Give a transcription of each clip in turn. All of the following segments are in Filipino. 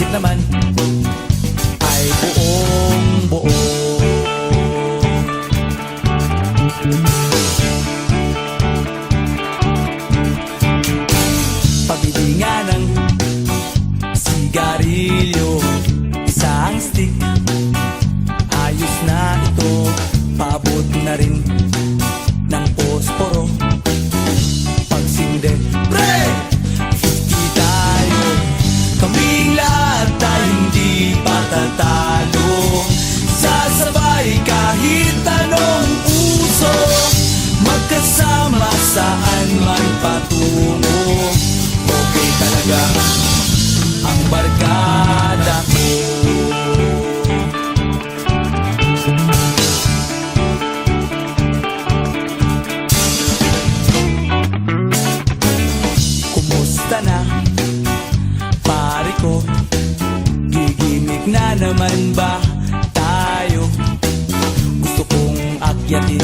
isip naman ay buong buo. Pabili nga ng sigarilyo, isang stick, ayos na ito. Paabot na rin ng posporo. Pagsinde, pre! 50 tayo, kaming lahat tayo hindi patatalo. Sasabay kahit anong uso, magkasama saan man patungo. Okay talaga ang barkada ko. Kumusta na, pare ko? Gigimik na naman ba tayo? Gusto kong akyatin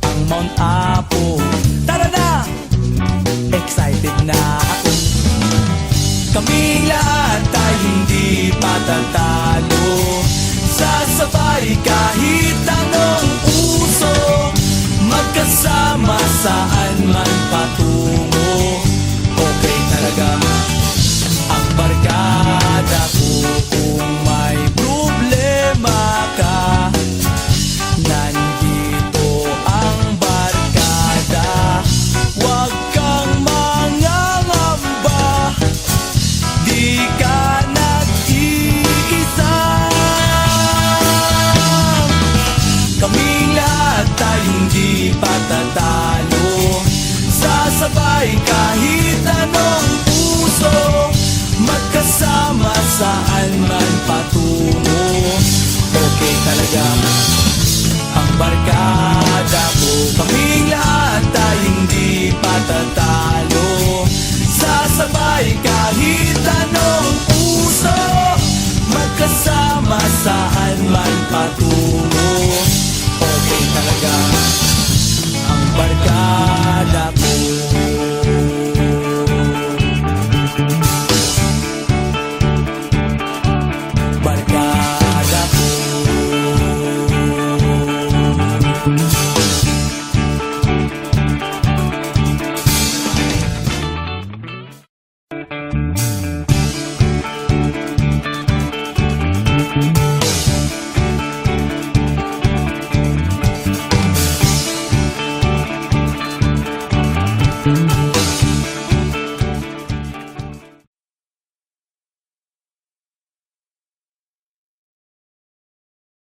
ang Mount Apo. Tara na! Excited na ako. Kaming lahat tayo hindi patatalo. Sasabay kahit anong uso, magkasama saan man patungo. Okay talaga ang barkada ko. Kung may problema ka, nandito ang barkada. Huwag kang mangangamba, di ka nag-iisa. Kaming lahat tayo hindi patatalo. Sasabay kahit anong puso, magkasama saan man patungo. Okay talaga ang barkada ko. Kaming lahat tayo hindi patatalo. Sasabay kahit anong puso, magkasama saan man patungo. Okay talaga ang barkada ko. Barkada ko.